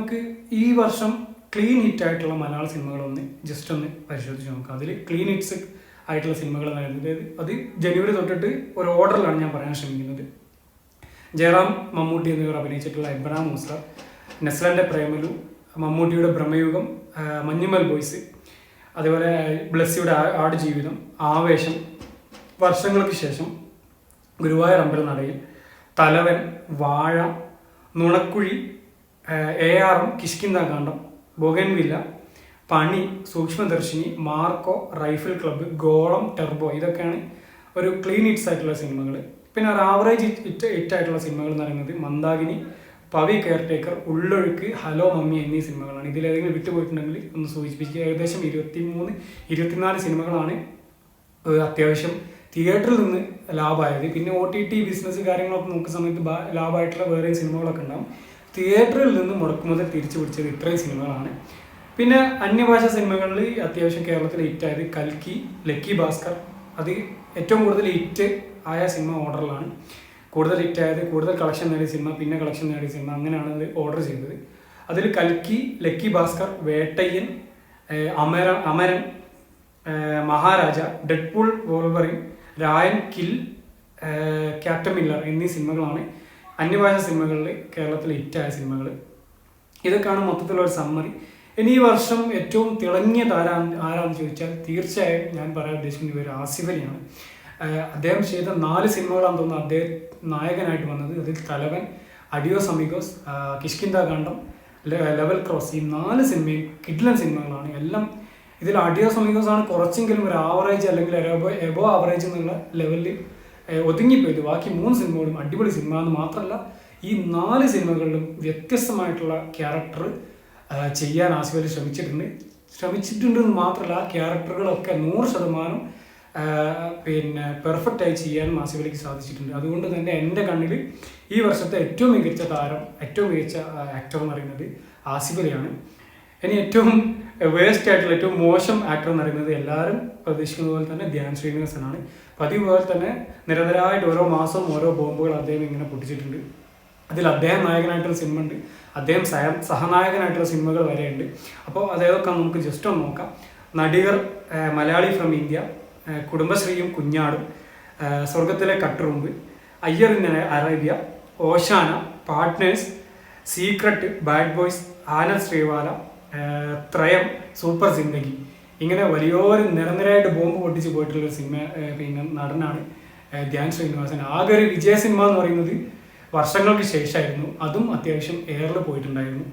നമുക്ക് ഈ വർഷം ക്ലീൻ ഹിറ്റ് ആയിട്ടുള്ള മലയാള സിനിമകളൊന്ന് ജസ്റ്റ് ഒന്ന് പരിശോധിച്ച് നോക്കാം. അതിൽ ക്ലീൻ ഹിറ്റ്സ് ആയിട്ടുള്ള സിനിമകൾ നൽകുന്നത് അത് ജനുവരി തൊട്ടിട്ട് ഒരു ഓർഡറിലാണ് ഞാൻ പറയാൻ ശ്രമിക്കുന്നത്. ജയറാം, മമ്മൂട്ടി എന്നിവർ അഭിനയിച്ചിട്ടുള്ള എബ്രഹാം മൂസ, നെസ്ലൻ്റെ പ്രേമലു, മമ്മൂട്ടിയുടെ ബ്രഹ്മയുഗം, മഞ്ഞുമൽ ബോയ്സ്, അതേപോലെ ബ്ലസ്സിയുടെ ആടുജീവിതം, ആവേശം, വർഷങ്ങൾക്ക് ശേഷം, ഗുരുവായൂർ അമ്പലനടയിൽ, തലവൻ, വാഴ, നുണക്കുഴി, ARM, കിഷ്കിന്ധാകാന്ഡം, ബൊഗൻവില്ല, പണി, സൂക്ഷ്മദർശിനി, മാർക്കോ, റൈഫിൾ ക്ലബ്ബ്, ഗോളം, ടെർബോ, ഇതൊക്കെയാണ് ഒരു ക്ലീൻ ഹിറ്റ്സ് ആയിട്ടുള്ള സിനിമകൾ. പിന്നെ ഒരു ആവറേജ് ഹിറ്റ് ആയിട്ടുള്ള സിനിമകൾ എന്ന് പറയുന്നത് Mandakini, Pavi, Caretaker, Ullozhukku, Hello Mummy എന്നീ സിനിമകളാണ്. ഇതിലേതെങ്കിലും വിട്ടുപോയിട്ടുണ്ടെങ്കിൽ ഒന്ന് സൂചിപ്പിക്കുക. ഏകദേശം 23-24 സിനിമകളാണ് അത്യാവശ്യം തിയേറ്ററിൽ നിന്ന് ലാഭമായത്. പിന്നെ OTT ബിസിനസ് കാര്യങ്ങളൊക്കെ നോക്കുന്ന സമയത്ത് ലാഭമായിട്ടുള്ള വേറെ സിനിമകളൊക്കെ ഉണ്ടാകും. തിയേറ്ററിൽ നിന്ന് മുടക്കുമുതൽ തിരിച്ചു പിടിച്ചത് ഇത്രയും സിനിമകളാണ്. പിന്നെ അന്യഭാഷാ സിനിമകളിൽ അത്യാവശ്യം കേരളത്തിൽ ഹിറ്റായത് കൽക്കി, ലക്കി ഭാസ്കർ. അത് ഏറ്റവും കൂടുതൽ ഹിറ്റ് ആയ സിനിമ ഓർഡറിലാണ്. കൂടുതൽ ഹിറ്റായത്, കൂടുതൽ കളക്ഷൻ നേടിയ സിനിമ, പിന്നെ കളക്ഷൻ നേടിയ സിനിമ, അങ്ങനെയാണ് അത് ഓർഡർ ചെയ്തത്. അതിൽ കൽക്കി, Lucky Bhaskar, Vettaiyan, Amaran, Maharaja, Deadpool, Wolverine, Raayan, Kill, Captain Miller എന്നീ സിനിമകളാണ് അന്യഭാഷ സിനിമകളിൽ കേരളത്തിൽ ഹിറ്റായ സിനിമകൾ. ഇതൊക്കെയാണ് മൊത്തത്തിലൊരു സമ്മറി. ഇനി ഈ വർഷം ഏറ്റവും തിളങ്ങിയ ആരാന്ന് ചോദിച്ചാൽ തീർച്ചയായും ഞാൻ പറയാൻ ഉദ്ദേശിക്കുന്ന ഒരു ആസിഫ് അലിയാണ്. അദ്ദേഹം ചെയ്ത 4 സിനിമകളാണെന്ന് തോന്നുന്നു അദ്ദേഹം നായകനായിട്ട് വന്നത്. അതിൽ തലവൻ, adios amigos, Kishkindha Kandam, level cross, ഈ 4 സിനിമയും കിഡ്ലൻ സിനിമകളാണ്. എല്ലാം ഇതിൽ അഡിയോസ് അമിഗോസ് ആണ് കുറച്ചെങ്കിലും ഒരു ആവറേജ് അല്ലെങ്കിൽ എബോ ആവറേജ് എന്നുള്ള ലെവലിൽ ഒതുങ്ങിപ്പോയത്. ബാക്കി 3 സിനിമകളും അടിപൊളി സിനിമ എന്ന് മാത്രമല്ല, ഈ 4 സിനിമകളിലും വ്യത്യസ്തമായിട്ടുള്ള ക്യാരക്ടർ ചെയ്യാൻ ആസിഫ് അലി ശ്രമിച്ചിട്ടുണ്ടെന്ന് മാത്രമല്ല, ആ ക്യാരക്ടറുകളൊക്കെ 100% പിന്നെ പെർഫെക്റ്റായി ചെയ്യാനും ആസിഫ് അലിക്ക് സാധിച്ചിട്ടുണ്ട്. അതുകൊണ്ട് തന്നെ എൻ്റെ കണ്ണിൽ ഈ വർഷത്തെ ഏറ്റവും മികച്ച താരം, ഏറ്റവും മികച്ച ആക്ടർ എന്ന് പറയുന്നത് ആസിഫ് അലിയാണ്. ഇനി ഏറ്റവും വേസ്റ്റ് ആയിട്ടുള്ള, ഏറ്റവും മോശം ആക്ടർ എന്ന് പറയുന്നത് എല്ലാവരും പ്രതീക്ഷിക്കുന്ന പോലെ തന്നെ ധ്യാൻ ശ്രീനിവാസനാണ്. പതിവ് പോലെ തന്നെ നിരന്തരമായിട്ട് ഓരോ മാസവും ഓരോ ബോംബുകൾ അദ്ദേഹം ഇങ്ങനെ പൊട്ടിച്ചിട്ടുണ്ട്. അതിൽ അദ്ദേഹം നായകനായിട്ടുള്ള സിനിമ ഉണ്ട്, അദ്ദേഹം സഹനായകനായിട്ടുള്ള സിനിമകൾ വരെ ഉണ്ട്. അപ്പോൾ അതേതൊക്കെ നമുക്ക് ജസ്റ്റ് ഒന്ന് നോക്കാം. നടികർ, മലയാളി ഫ്രം ഇന്ത്യ, കുടുംബശ്രീയും കുഞ്ഞാടും, സ്വർഗത്തിലെ കട്ടുറുമ്പ്, Iyer in Arabia, Oshana, Partners, Secret, Bad Boys, Anand Sreebala, Thrayam, Super Zindagi, ഇങ്ങനെ വലിയൊരു നിരന്തരമായിട്ട് ബോംബ് പൊട്ടിച്ച് പോയിട്ടുള്ളൊരു സിനിമ പിന്നെ നടനാണ് ധ്യാൻ ശ്രീനിവാസൻ. ആകെ ഒരു വിജയ സിനിമ എന്ന് പറയുന്നത് വർഷങ്ങൾക്ക് ശേഷമായിരുന്നു. അതും അത്യാവശ്യം എയറിൽ പോയിട്ടുണ്ടായിരുന്നു.